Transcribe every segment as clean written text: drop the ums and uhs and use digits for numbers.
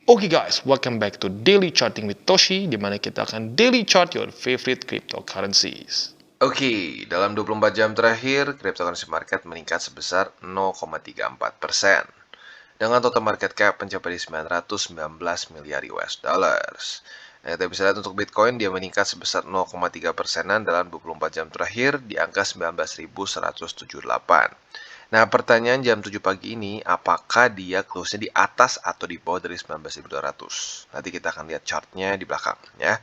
Oke guys, welcome back to Daily Charting with Toshi, di mana kita akan daily chart your favorite cryptocurrencies. Oke, dalam 24 jam terakhir, cryptocurrency market meningkat sebesar 0,34%. Dengan total market cap mencapai 919 miliar US dollars. Nah, kita bisa lihat untuk Bitcoin, dia meningkat sebesar 0,3%-an dalam 24 jam terakhir di angka 19.178. Nah, pertanyaan jam 7 pagi ini, apakah dia close-nya di atas atau di bawah dari 19.200? Nanti kita akan lihat chartnya di belakang, ya.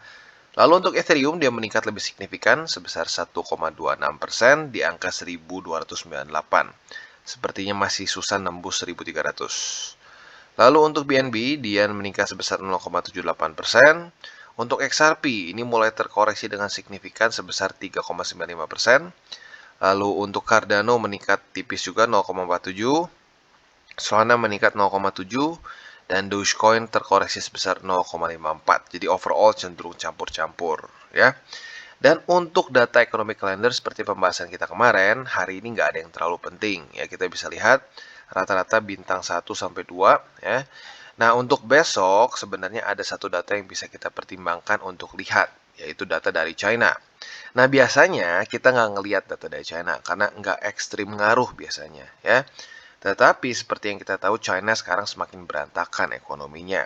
Lalu untuk Ethereum, dia meningkat lebih signifikan sebesar 1,26% di angka 1.298. Sepertinya masih susah nembus 1.300. Lalu untuk BNB, dia meningkat sebesar 0,78%. Untuk XRP, ini mulai terkoreksi dengan signifikan sebesar 3,95%. Lalu untuk Cardano meningkat tipis juga 0,47%. Solana meningkat 0,7%. Dan Dogecoin terkoreksi sebesar 0,54. Jadi overall cenderung campur-campur, ya. Dan untuk data ekonomi kalender seperti pembahasan kita kemarin, hari ini nggak ada yang terlalu penting, ya. Kita bisa lihat rata-rata bintang 1 sampai 2, ya. Nah, untuk besok sebenarnya ada satu data yang bisa kita pertimbangkan untuk lihat, yaitu data dari China. Nah, biasanya kita nggak ngelihat data dari China karena nggak ekstrim ngaruh biasanya, ya. Tetapi seperti yang kita tahu, China sekarang semakin berantakan ekonominya.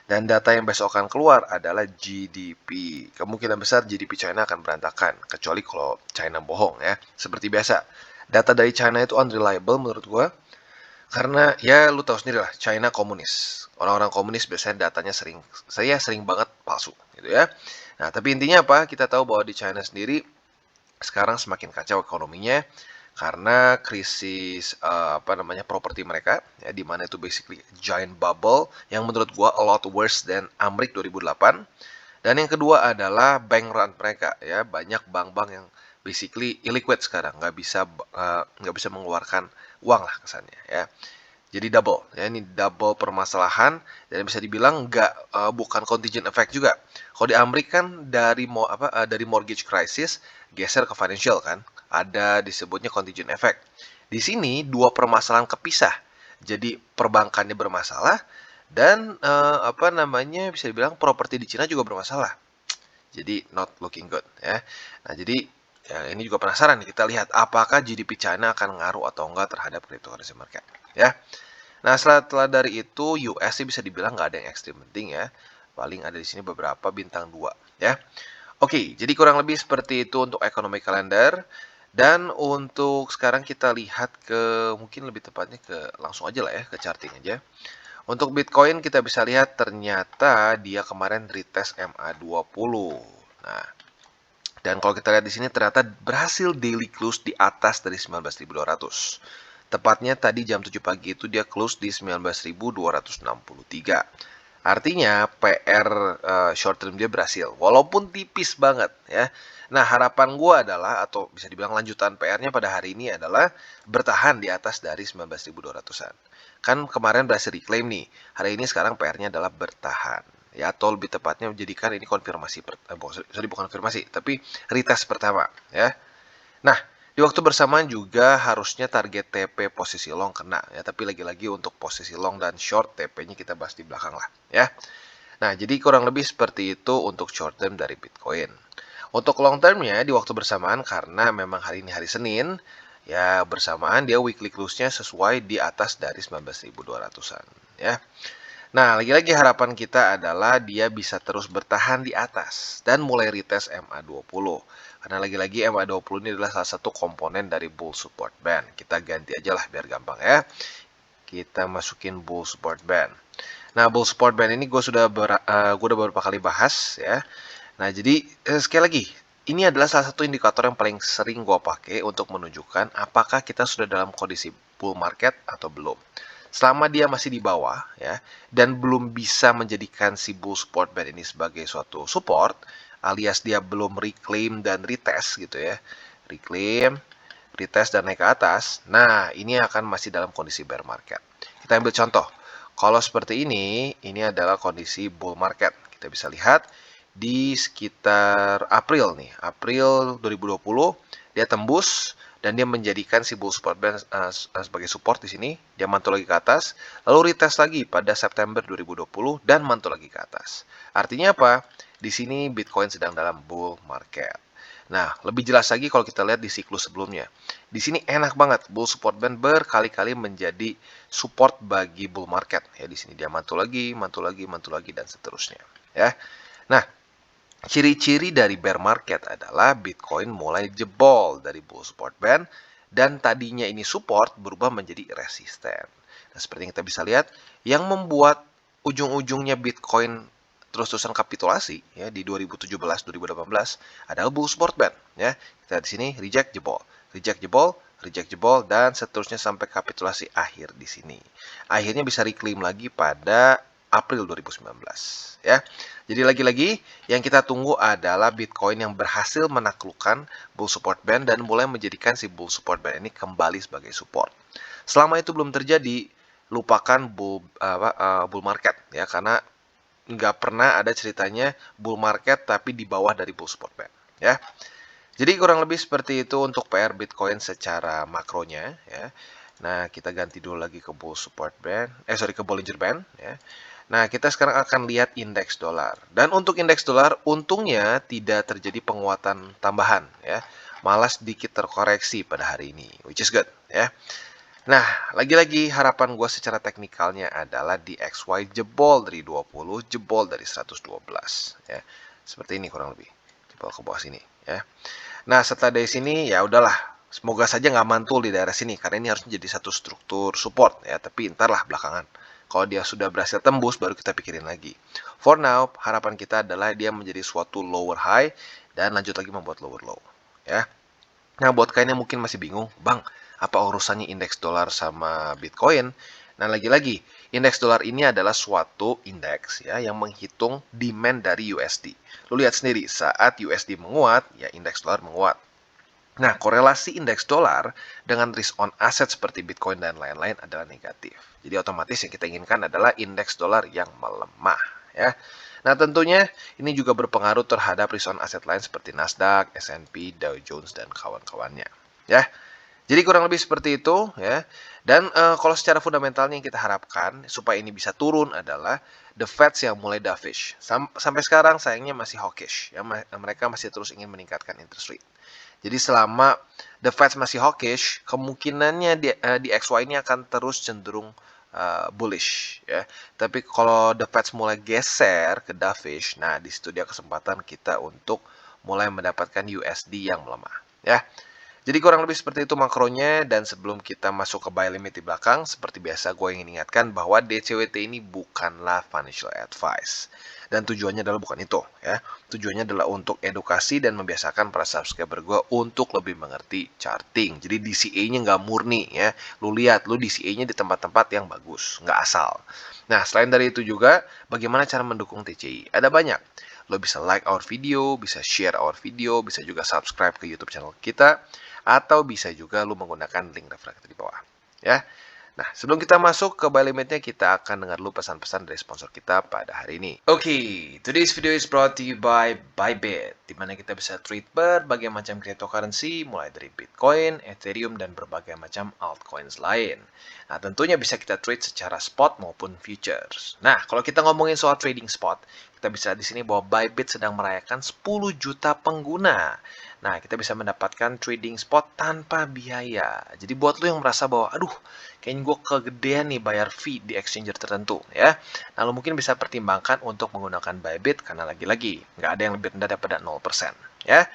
Dan data yang besok akan keluar adalah GDP. Kemungkinan besar GDP China akan berantakan, kecuali kalau China bohong, ya. Seperti biasa, data dari China itu unreliable menurut gua, karena ya lu tahu sendiri lah, China komunis. Orang-orang komunis biasanya datanya sering banget palsu, gitu ya. Nah, tapi intinya apa? Kita tahu bahwa di China sendiri sekarang semakin kacau ekonominya karena krisis properti mereka, ya, di mana itu basically giant bubble yang menurut gua a lot worse than Amrik 2008. Dan yang kedua adalah bank run mereka, ya, banyak bank-bank yang basically illiquid sekarang, nggak bisa mengeluarkan uang lah kesannya, ya. Jadi double, ya, ini double permasalahan dan bisa dibilang bukan contingent effect juga. Kalau di Amerika kan dari mortgage crisis geser ke financial kan, ada disebutnya contingent effect. Di sini dua permasalahan kepisah. Jadi perbankannya bermasalah dan bisa dibilang properti di Cina juga bermasalah. Jadi not looking good, ya. Nah, jadi ya, ini juga penasaran nih, kita lihat apakah GDP China akan ngaruh atau enggak terhadap cryptocurrency market, ya. Nah, setelah dari itu US sih bisa dibilang nggak ada yang ekstrim penting, ya. Paling ada di sini beberapa bintang 2, ya. Oke, jadi kurang lebih seperti itu untuk ekonomi kalender. Dan untuk sekarang kita lihat ke mungkin lebih tepatnya ke langsung aja lah, ya, ke charting aja. Untuk Bitcoin kita bisa lihat ternyata dia kemarin retest MA20. Nah, dan kalau kita lihat di sini ternyata berhasil daily close di atas dari 19.200. Tepatnya tadi jam 7 pagi itu dia close di 19.263. Artinya PR short term dia berhasil, walaupun tipis banget, ya. Nah, harapan gue adalah, atau bisa dibilang lanjutan PR-nya pada hari ini adalah bertahan di atas dari 19.200-an. Kan kemarin berhasil reclaim nih, hari ini sekarang PR-nya adalah bertahan. Ya, atau lebih tepatnya menjadikan ini bukan konfirmasi, tapi retest pertama, ya. Nah, di waktu bersamaan juga harusnya target TP posisi long kena, ya, tapi lagi-lagi untuk posisi long dan short TP-nya kita bahas di belakang lah, ya. Nah, jadi kurang lebih seperti itu untuk short term dari Bitcoin. Untuk long termnya di waktu bersamaan, karena memang hari ini hari Senin, ya, bersamaan dia weekly close-nya sesuai di atas dari 19.200-an, ya. Nah, lagi-lagi harapan kita adalah dia bisa terus bertahan di atas dan mulai retest MA20. Karena lagi-lagi MA20 ini adalah salah satu komponen dari bull support band. Kita ganti aja lah biar gampang, ya. Kita masukin bull support band. Nah, bull support band ini gue udah beberapa kali bahas, ya. Nah, jadi sekali lagi, ini adalah salah satu indikator yang paling sering gue pakai untuk menunjukkan apakah kita sudah dalam kondisi bull market atau belum. Selama dia masih di bawah, ya, dan belum bisa menjadikan si bull support band ini sebagai suatu support, alias dia belum reclaim dan retest gitu, ya. Reclaim, retest dan naik ke atas. Nah, ini akan masih dalam kondisi bear market. Kita ambil contoh. Kalau seperti ini adalah kondisi bull market. Kita bisa lihat di sekitar April nih, April 2020 dia tembus dan dia menjadikan si bull support band sebagai support di sini. Dia mantul lagi ke atas, lalu retest lagi pada September 2020 dan mantul lagi ke atas. Artinya apa? Di sini Bitcoin sedang dalam bull market. Nah, lebih jelas lagi kalau kita lihat di siklus sebelumnya. Di sini enak banget, bull support band berkali-kali menjadi support bagi bull market. Ya, di sini dia mantul lagi, dan seterusnya. Ya. Nah, ciri-ciri dari bear market adalah Bitcoin mulai jebol dari bull support band dan tadinya ini support berubah menjadi resisten. Nah, seperti yang kita bisa lihat, yang membuat ujung-ujungnya Bitcoin terus-terusan kapitulasi ya di 2017-2018 adalah bull support band ya. Kita di sini reject jebol, reject jebol, reject jebol dan seterusnya sampai kapitulasi akhir di sini. Akhirnya bisa reclaim lagi pada April 2019 ya. Jadi lagi-lagi yang kita tunggu adalah Bitcoin yang berhasil menaklukkan bull support band dan mulai menjadikan si bull support band ini kembali sebagai support. Selama itu belum terjadi, lupakan bull market ya, karena nggak pernah ada ceritanya bull market tapi di bawah dari bull support band ya. Jadi kurang lebih seperti itu untuk PR Bitcoin secara makronya ya. Nah, kita ganti dulu lagi ke bull support band, ke Bollinger Band ya. Nah, kita sekarang akan lihat indeks dolar. Dan untuk indeks dolar untungnya tidak terjadi penguatan tambahan ya. Malah sedikit terkoreksi pada hari ini, which is good ya. Nah, lagi-lagi harapan gue secara teknikalnya adalah di XY jebol dari 20, jebol dari 112 ya. Seperti ini kurang lebih. Jebol ke bawah sini ya. Nah, setelah dari sini ya udahlah. Semoga saja nggak mantul di daerah sini karena ini harus menjadi satu struktur support ya, tapi entarlah belakangan. Kalau dia sudah berhasil tembus baru kita pikirin lagi. For now, harapan kita adalah dia menjadi suatu lower high dan lanjut lagi membuat lower low ya. Nah, buat kalian yang mungkin masih bingung, Bang, apa urusannya indeks dolar sama Bitcoin? Nah, lagi-lagi, indeks dolar ini adalah suatu indeks ya yang menghitung demand dari USD. Lu lihat sendiri, saat USD menguat, ya indeks dolar menguat. Nah, korelasi indeks dolar dengan risk on asset seperti Bitcoin dan lain-lain adalah negatif. Jadi otomatis yang kita inginkan adalah indeks dolar yang melemah ya. Nah, tentunya ini juga berpengaruh terhadap risk on asset lain seperti Nasdaq, S&P, Dow Jones dan kawan-kawannya ya. Jadi kurang lebih seperti itu ya. Dan kalau secara fundamentalnya yang kita harapkan supaya ini bisa turun adalah the Fed yang mulai dovish. Sampai sekarang sayangnya masih hawkish ya. Mereka masih terus ingin meningkatkan interest rate. Jadi selama the Fed masih hawkish, kemungkinannya di XY ini akan terus cenderung bullish ya. Tapi kalau the Fed mulai geser ke dovish, nah di situ dia kesempatan kita untuk mulai mendapatkan USD yang melemah ya. Jadi kurang lebih seperti itu makronya, dan sebelum kita masuk ke buy limit di belakang, seperti biasa gue ingin ingatkan bahwa DCWT ini bukanlah financial advice. Dan tujuannya adalah bukan itu ya. Tujuannya adalah untuk edukasi dan membiasakan para subscriber gue untuk lebih mengerti charting. Jadi DCA-nya nggak murni ya. Lu lihat, lu DCA-nya di tempat-tempat yang bagus, nggak asal. Nah, selain dari itu juga, bagaimana cara mendukung TCI? Ada banyak. Lo bisa like our video, bisa share our video, bisa juga subscribe ke YouTube channel kita, atau bisa juga lu menggunakan link reflektor di bawah ya. Nah, sebelum kita masuk ke buy limitnya, kita akan dengar dulu pesan-pesan dari sponsor kita pada hari ini. Okay, today's video is brought to you by Bybit, di mana kita bisa trade berbagai macam cryptocurrency, mulai dari Bitcoin, Ethereum, dan berbagai macam altcoins lain. Nah, tentunya bisa kita trade secara spot maupun futures. Nah, kalau kita ngomongin soal trading spot, kita bisa di sini bahwa Bybit sedang merayakan 10 juta pengguna. Nah, kita bisa mendapatkan trading spot tanpa biaya. Jadi buat lo yang merasa bahwa, aduh, kayaknya gue kegedean nih bayar fee di exchanger tertentu ya. Nah, lo mungkin bisa pertimbangkan untuk menggunakan Bybit karena lagi-lagi nggak ada yang lebih rendah daripada 0% ya.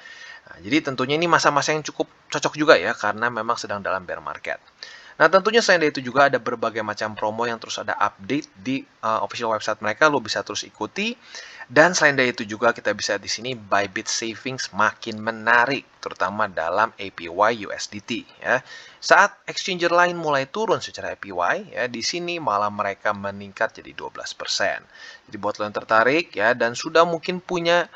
Nah, jadi tentunya ini masa-masa yang cukup cocok juga ya karena memang sedang dalam bear market. Nah, tentunya selain dari itu juga ada berbagai macam promo yang terus ada update di official website mereka, lo bisa terus ikuti. Dan selain dari itu juga kita bisa di sini Bybit savings makin menarik, terutama dalam APY USDT ya. Saat exchanger lain mulai turun secara APY ya, di sini malah mereka meningkat jadi 12%. Jadi buat lo yang tertarik ya dan sudah mungkin punya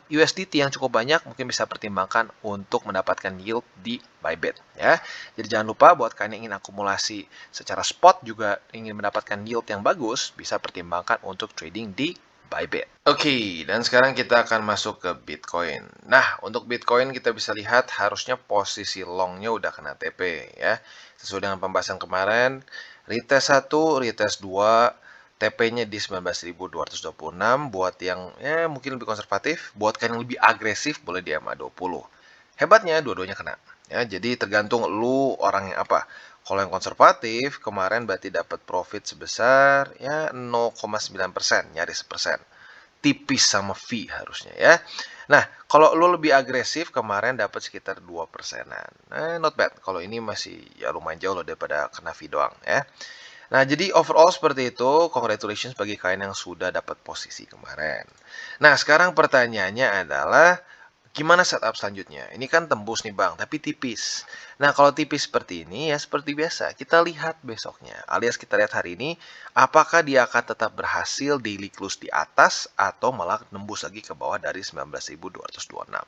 USDT yang cukup banyak, mungkin bisa pertimbangkan untuk mendapatkan yield di Bybit ya. Jadi jangan lupa buat kalian yang ingin akumulasi secara spot juga ingin mendapatkan yield yang bagus, bisa pertimbangkan untuk trading di Bybit. Oke, dan sekarang kita akan masuk ke Bitcoin. Nah, untuk Bitcoin kita bisa lihat harusnya posisi longnya udah kena TP ya. Sesuai dengan pembahasan kemarin, retest 1, retest 2, TP-nya di 19.226 buat yang mungkin lebih konservatif, buat yang lebih agresif boleh di MA20. Hebatnya dua-duanya kena. Ya, jadi tergantung lu orang yang apa. Kalau yang konservatif, kemarin berarti dapat profit sebesar ya 0,9%, nyaris persen. Tipis sama fee harusnya ya. Nah, kalau lu lebih agresif kemarin dapat sekitar 2%-an. Not bad. Kalau ini masih ya lumayan jauh loh daripada kena fee doang ya. Nah, jadi overall seperti itu. Congratulations bagi kalian yang sudah dapat posisi kemarin. Nah, sekarang pertanyaannya adalah gimana setup selanjutnya? Ini kan tembus nih Bang, tapi tipis. Nah, kalau tipis seperti ini ya seperti biasa, kita lihat besoknya. Alias kita lihat hari ini, apakah dia akan tetap berhasil daily close di atas atau malah nembus lagi ke bawah dari 19.226.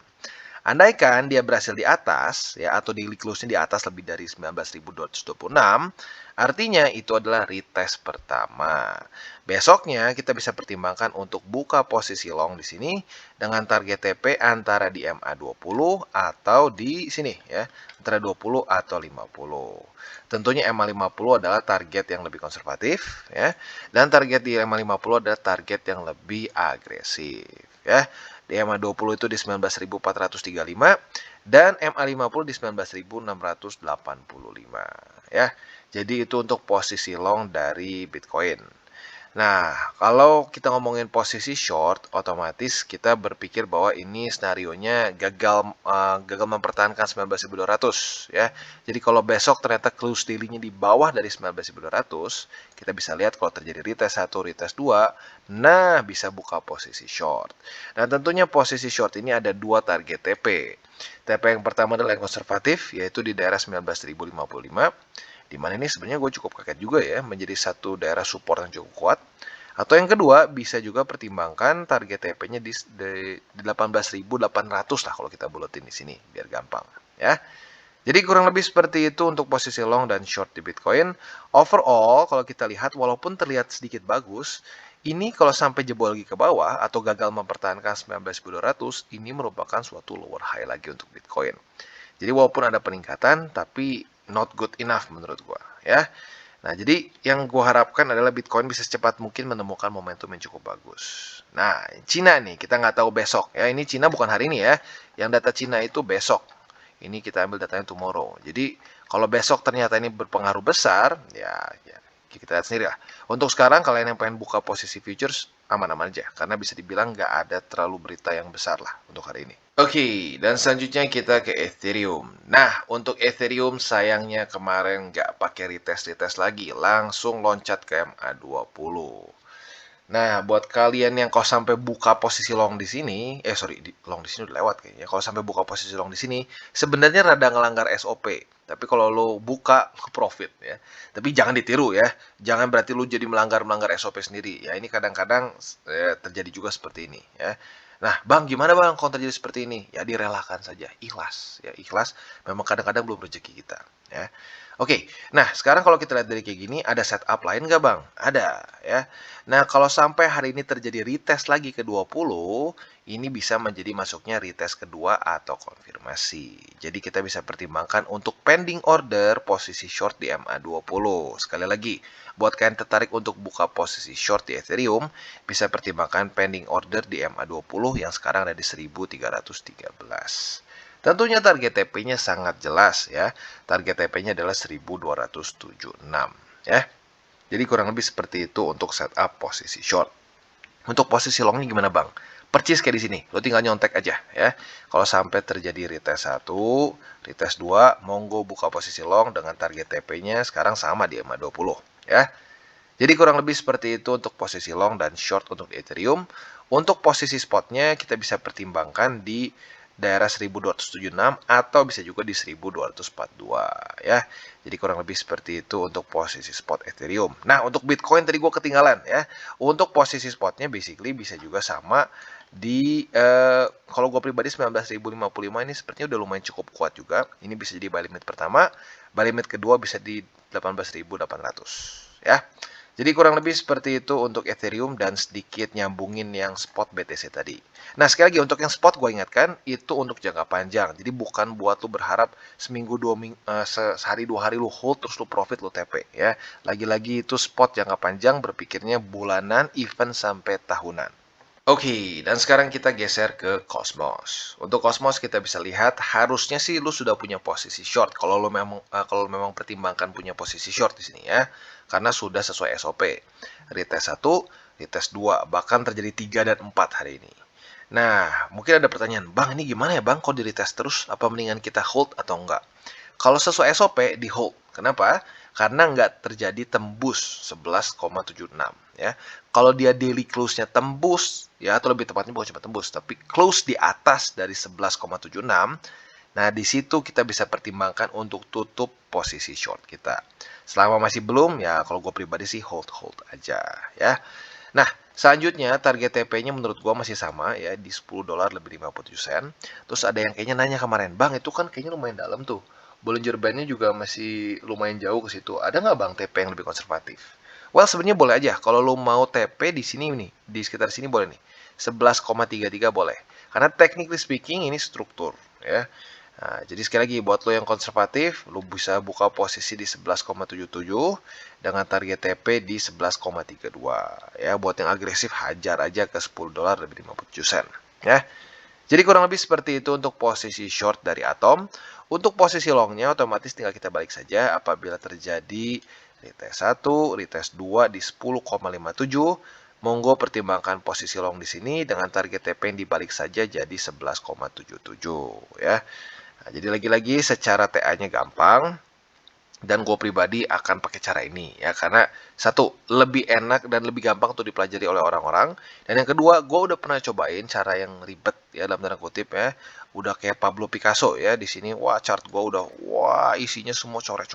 Andaikan dia berhasil di atas, ya atau daily close-nya di atas lebih dari 19.226, artinya itu adalah retest pertama. Besoknya kita bisa pertimbangkan untuk buka posisi long di sini dengan target TP antara di MA20 atau di sini ya, antara 20 atau 50. Tentunya MA50 adalah target yang lebih konservatif ya, dan target di MA50 adalah target yang lebih agresif ya. Di MA20 itu di 19.435 dan MA50 di 19.685 ya. Jadi itu untuk posisi long dari Bitcoin. Nah, kalau kita ngomongin posisi short, otomatis kita berpikir bahwa ini scenarionya gagal mempertahankan 19.200 ya. Jadi kalau besok ternyata close daily-nya di bawah dari 19.200, kita bisa lihat kalau terjadi retest 1, retest 2, nah bisa buka posisi short. Nah, tentunya posisi short ini ada dua target TP. TP yang pertama adalah yang konservatif, yaitu di daerah 19.055. Di mana ini sebenarnya gue cukup kaget juga ya, menjadi satu daerah support yang cukup kuat. Atau yang kedua, bisa juga pertimbangkan target TP-nya di 18.800 lah kalau kita buletin di sini, biar gampang ya. Jadi kurang lebih seperti itu untuk posisi long dan short di Bitcoin. Overall, kalau kita lihat walaupun terlihat sedikit bagus, ini kalau sampai jebol lagi ke bawah atau gagal mempertahankan 19.200, ini merupakan suatu lower high lagi untuk Bitcoin. Jadi walaupun ada peningkatan, tapi not good enough menurut gua ya. Nah, jadi yang gua harapkan adalah Bitcoin bisa secepat mungkin menemukan momentum yang cukup bagus. Nah, Cina nih, kita nggak tahu besok ya. Ini Cina bukan hari ini ya. Yang data Cina itu besok. Ini kita ambil datanya tomorrow. Jadi kalau besok ternyata ini berpengaruh besar, ya kita lihat sendiri lah. Untuk sekarang kalian yang pengen buka posisi futures aman-aman aja, karena bisa dibilang nggak ada terlalu berita yang besar lah untuk hari ini. Oke, dan selanjutnya kita ke Ethereum. Nah, untuk Ethereum sayangnya kemarin nggak pakai retest lagi, langsung loncat ke MA20. Nah, buat kalian yang kalau sampai buka posisi long di sini, long di sini udah lewat kayaknya. Kalau sampai buka posisi long di sini, sebenarnya rada ngelanggar SOP. Tapi kalau lo buka, profit ya. Tapi jangan ditiru ya. Jangan berarti lo jadi melanggar SOP sendiri. Ya, ini kadang-kadang terjadi juga seperti ini ya. Nah, Bang, gimana Bang kalau terjadi seperti ini? Ya direlakan saja, ikhlas ya, ikhlas. Memang kadang-kadang belum rezeki kita ya. Oke, nah sekarang kalau kita lihat dari kayak gini, ada setup lain nggak Bang? Ada ya. Nah, kalau sampai hari ini terjadi retest lagi ke 20, ini bisa menjadi masuknya retest kedua atau konfirmasi. Jadi kita bisa pertimbangkan untuk pending order posisi short di MA20. Sekali lagi, buat kalian tertarik untuk buka posisi short di Ethereum, bisa pertimbangkan pending order di MA20 yang sekarang ada di 1313. Tentunya target TP-nya sangat jelas ya. Target TP-nya adalah 1276 ya. Jadi kurang lebih seperti itu untuk setup posisi short. Untuk posisi longnya gimana Bang? Percis kayak di sini, lo tinggal nyontek aja ya. Kalau sampai terjadi retest 1, retest 2, monggo buka posisi long dengan target TP-nya sekarang sama di MA20 ya. Jadi kurang lebih seperti itu untuk posisi long dan short untuk Ethereum. Untuk posisi spotnya kita bisa pertimbangkan di daerah 1276 atau bisa juga di 1242 ya. Jadi kurang lebih seperti itu untuk posisi spot Ethereum. Nah, untuk Bitcoin tadi gue ketinggalan ya. Untuk posisi spotnya basically bisa juga sama di kalau gue pribadi 19.055 ini sepertinya udah lumayan cukup kuat juga. Ini bisa jadi buy limit pertama, buy limit kedua bisa di 18.800 ya. Jadi kurang lebih seperti itu untuk Ethereum dan sedikit nyambungin yang spot BTC tadi. Nah, sekali lagi untuk yang spot gue ingatkan itu untuk jangka panjang. Jadi bukan buat lu berharap seminggu sehari 2 hari lu hold terus lu profit lu TP ya. Lagi-lagi itu spot jangka panjang, berpikirnya bulanan, even sampai tahunan. Oke, dan sekarang kita geser ke Cosmos. Untuk Cosmos kita bisa lihat harusnya sih lu sudah punya posisi short kalau lu memang pertimbangkan punya posisi short di sini ya. Karena sudah sesuai SOP. Retest 1, retest 2, bahkan terjadi 3 dan 4 hari ini. Nah, mungkin ada pertanyaan, "Bang, ini gimana ya, Bang? Kok di retest terus? Apa mendingan kita hold atau enggak?" Kalau sesuai SOP di hold. Kenapa? Karena nggak terjadi tembus 11,76 ya. Kalau dia daily close-nya tembus ya, atau lebih tepatnya bukan cuma tembus tapi close di atas dari 11,76, nah di situ kita bisa pertimbangkan untuk tutup posisi short kita. Selama masih belum ya, kalau gue pribadi sih hold aja ya. Nah, selanjutnya target TP-nya menurut gua masih sama ya di $10 lebih 57 sen. Terus ada yang kayaknya nanya kemarin, "Bang, itu kan kayaknya lumayan dalam tuh. Bollinger Band-nya juga masih lumayan jauh ke situ. Ada nggak Bang TP yang lebih konservatif?" Well, sebenarnya boleh aja. Kalau lu mau TP di sini nih, di sekitar sini boleh nih. 11,33 boleh. Karena technically speaking ini struktur ya. Nah, jadi sekali lagi buat lo yang konservatif, lo bisa buka posisi di 11,77 dengan target TP di 11,32 ya. Buat yang agresif hajar aja ke $10 lebih 57 sen ya. Jadi kurang lebih seperti itu untuk posisi short dari Atom. Untuk posisi longnya otomatis tinggal kita balik saja apabila terjadi retest 1, retest 2 di 10,57. Monggo pertimbangkan posisi long di sini dengan target TP yang dibalik saja jadi 11,77 ya. Nah, jadi lagi-lagi secara TA-nya gampang dan gue pribadi akan pakai cara ini ya karena satu lebih enak dan lebih gampang untuk dipelajari oleh orang-orang, dan yang kedua gue udah pernah cobain cara yang ribet ya dalam tanda kutip ya, udah kayak Pablo Picasso ya di sini. Wah, chart gue udah isinya semua coret.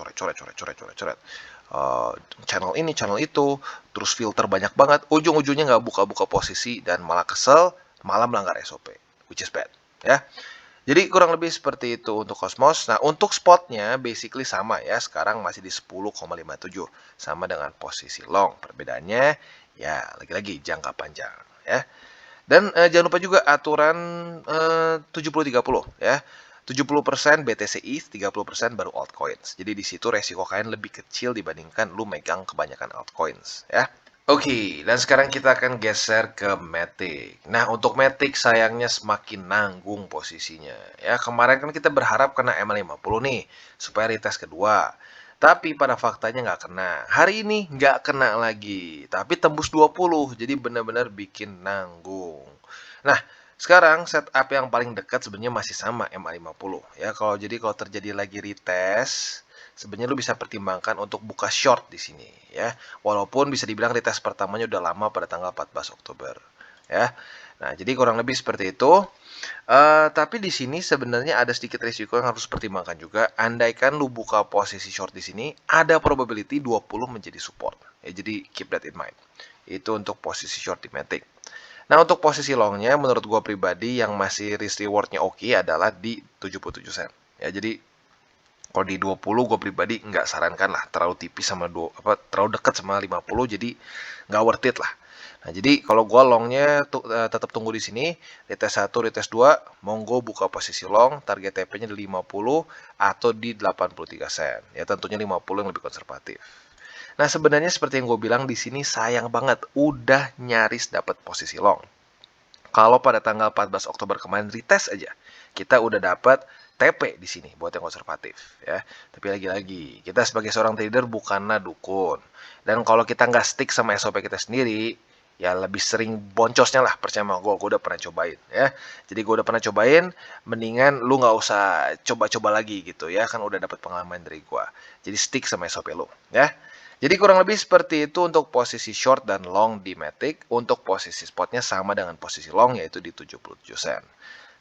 Eh, channel ini channel itu terus filter banyak banget, ujung-ujungnya nggak buka-buka posisi dan malah kesel, malah melanggar SOP, which is bad ya. Jadi kurang lebih seperti itu untuk Cosmos. Nah, untuk spotnya basically sama ya. Sekarang masih di 10,57. Sama dengan posisi long. Perbedaannya ya lagi-lagi jangka panjang ya. Dan jangan lupa juga aturan 70-30 ya. 70% BTC ETH, 30% baru altcoins. Jadi di situ resiko kalian lebih kecil dibandingkan lu megang kebanyakan altcoins ya. Oke, dan sekarang kita akan geser ke Matic. Nah, untuk Matic sayangnya semakin nanggung posisinya. Ya, kemarin kan kita berharap kena MA50 nih, supaya retest kedua. Tapi pada faktanya nggak kena. Hari ini nggak kena lagi, tapi tembus 20, jadi benar-benar bikin nanggung. Nah, sekarang setup yang paling dekat sebenarnya masih sama MA50. Ya, kalau terjadi lagi retest, sebenarnya lu bisa pertimbangkan untuk buka short di sini ya. Walaupun bisa dibilang retest pertamanya udah lama pada tanggal 14 Oktober ya. Nah, jadi kurang lebih seperti itu. Tapi di sini sebenarnya ada sedikit risiko yang harus pertimbangkan juga. Andaikan lu buka posisi short di sini, ada probability 20 menjadi support. Ya, jadi keep that in mind. Itu untuk posisi short di Matic. Nah, untuk posisi longnya menurut gua pribadi yang masih risk rewardnya oke adalah di 77 sen. Ya, jadi kalau di 20 gue pribadi nggak sarankan lah, terlalu tipis sama terlalu dekat sama 50, jadi nggak worth it lah. Nah, jadi kalau gue longnya tetap tunggu di sini, retest 1, retest 2, monggo buka posisi long, target TP-nya di 50 atau di 83 sen. Ya tentunya 50 yang lebih konservatif. Nah, sebenarnya seperti yang gue bilang di sini sayang banget udah nyaris dapat posisi long. Kalau pada tanggal 14 Oktober kemarin retest aja, kita udah dapat TP di sini buat yang konservatif ya. Tapi lagi-lagi, kita sebagai seorang trader bukanlah dukun. Dan kalau kita nggak stick sama SOP kita sendiri, ya lebih sering boncosnya lah, percaya sama gue udah pernah cobain ya. Jadi gue udah pernah cobain, mendingan lu nggak usah coba-coba lagi gitu ya, kan udah dapat pengalaman dari gue. Jadi stick sama SOP lu ya. Jadi kurang lebih seperti itu untuk posisi short dan long di Matic. Untuk posisi spotnya sama dengan posisi long yaitu di 77 sen.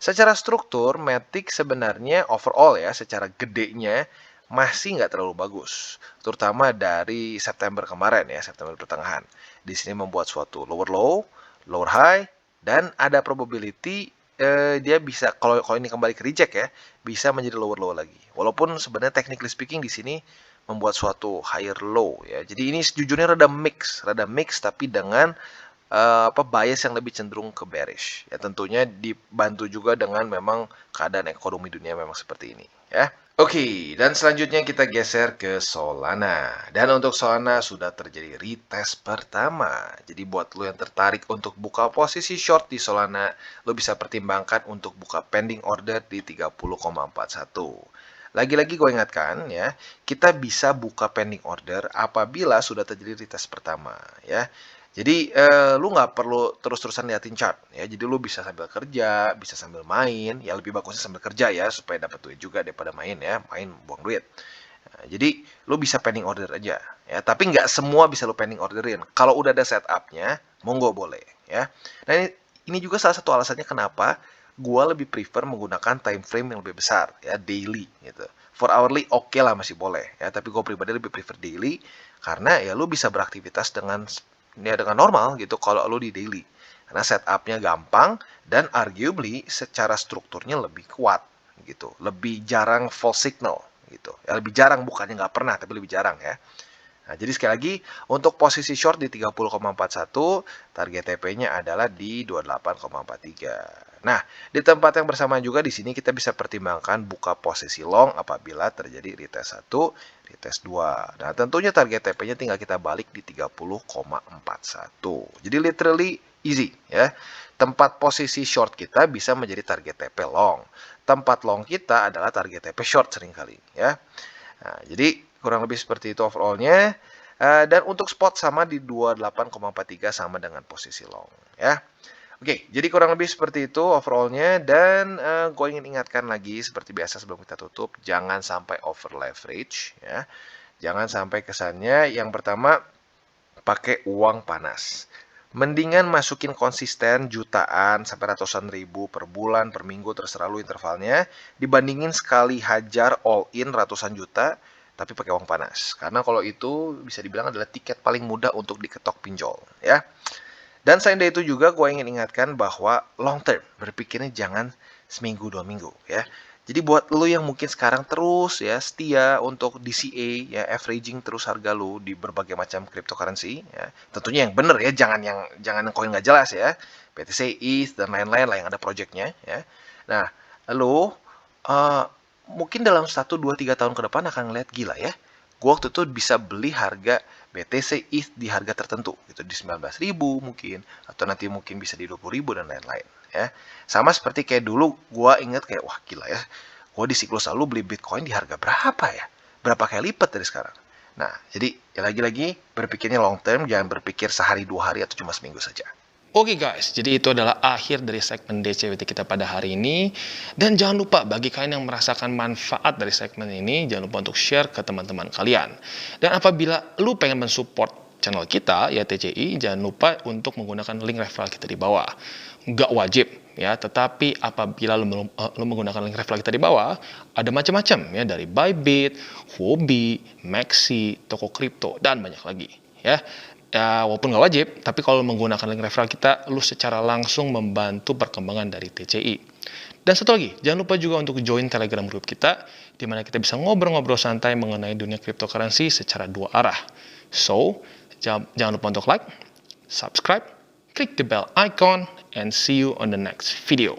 Secara struktur, Matic sebenarnya overall ya, secara gedenya masih nggak terlalu bagus. Terutama dari September kemarin ya, September pertengahan. Di sini membuat suatu lower low, lower high, dan ada probability dia bisa, kalau ini kembali ke reject ya, bisa menjadi lower low lagi. Walaupun sebenarnya technically speaking di sini membuat suatu higher low ya. Jadi ini sejujurnya rada mix tapi dengan bias yang lebih cenderung ke bearish. Ya tentunya dibantu juga dengan memang keadaan ekonomi dunia memang seperti ini ya. Oke, dan selanjutnya kita geser ke Solana. Dan untuk Solana sudah terjadi retest pertama. Jadi buat lo yang tertarik untuk buka posisi short di Solana, lo bisa pertimbangkan untuk buka pending order di 30,41. Lagi-lagi gue ingatkan ya, kita bisa buka pending order apabila sudah terjadi retest pertama ya. Jadi lu nggak perlu terus-terusan liatin chart ya. Jadi lu bisa sambil kerja, bisa sambil main. Ya lebih bagusnya sambil kerja ya supaya dapat duit juga daripada main ya. Main buang duit. Nah, jadi lu bisa pending order aja ya. Tapi nggak semua bisa lu pending orderin. Kalau udah ada setupnya, monggo boleh ya. Nah ini juga salah satu alasannya kenapa gua lebih prefer menggunakan time frame yang lebih besar ya, daily gitu. For hourly oke lah masih boleh ya. Tapi gue pribadi lebih prefer daily karena ya lu bisa beraktivitas dengan normal gitu kalau lu di daily. Karena setupnya gampang dan arguably secara strukturnya lebih kuat gitu. Lebih jarang false signal gitu. Ya lebih jarang, bukannya nggak pernah tapi lebih jarang ya. Nah, jadi sekali lagi untuk posisi short di 30,41, target TP-nya adalah di 28,43. Nah, di tempat yang bersamaan juga di sini kita bisa pertimbangkan buka posisi long apabila terjadi retest 1, retest 2. Nah, tentunya target TP-nya tinggal kita balik di 30,41. Jadi literally easy ya. Tempat posisi short kita bisa menjadi target TP long. Tempat long kita adalah target TP short seringkali ya. Nah, jadi kurang lebih seperti itu overall-nya. Dan untuk spot sama di 28,43 sama dengan posisi long ya. Oke, jadi kurang lebih seperti itu overall-nya. Dan gue ingin ingatkan lagi seperti biasa sebelum kita tutup, jangan sampai over leverage ya. Jangan sampai kesannya yang pertama pakai uang panas. Mendingan masukin konsisten jutaan sampai ratusan ribu per bulan, per minggu, terserah lu intervalnya, dibandingin sekali hajar all in ratusan juta tapi pakai uang panas. Karena kalau itu bisa dibilang adalah tiket paling mudah untuk diketok pinjol ya. Dan selain dari itu juga gue ingin ingatkan bahwa long term berpikirnya jangan seminggu 2 minggu ya. Jadi buat lo yang mungkin sekarang terus ya setia untuk DCA ya, averaging terus harga lo di berbagai macam cryptocurrency ya. Tentunya yang bener ya, jangan yang koin nggak jelas ya. BTC, ETH dan lain-lain lah yang ada projectnya ya. Nah, lo mungkin dalam 1, 2, 3 tahun ke depan akan ngeliat gila ya. Gue waktu itu bisa beli harga BTC ETH di harga tertentu gitu, di 19.000 mungkin, atau nanti mungkin bisa di 20.000 dan lain-lain ya. Sama seperti kayak dulu gue inget kayak wah gila ya, gue di siklus lalu beli Bitcoin di harga berapa ya, berapa kali lipat dari sekarang. Nah jadi ya lagi-lagi berpikirnya long term, jangan berpikir sehari 2 hari atau cuma seminggu saja. Oke guys, jadi itu adalah akhir dari segmen DCWT kita pada hari ini. Dan jangan lupa bagi kalian yang merasakan manfaat dari segmen ini, jangan lupa untuk share ke teman-teman kalian. Dan apabila lu pengen mensupport channel kita, ya TCI, jangan lupa untuk menggunakan link referral kita di bawah. Nggak wajib ya, tetapi apabila lu menggunakan link referral kita di bawah, ada macam-macam ya, dari Bybit, Huobi, Maxi, toko kripto, dan banyak lagi ya. Ya, walaupun nggak wajib, tapi kalau menggunakan link referral kita, lu secara langsung membantu perkembangan dari TCI. Dan satu lagi, jangan lupa juga untuk join Telegram group kita, di mana kita bisa ngobrol-ngobrol santai mengenai dunia cryptocurrency secara 2 arah. So, jangan lupa untuk like, subscribe, klik the bell icon, and see you on the next video.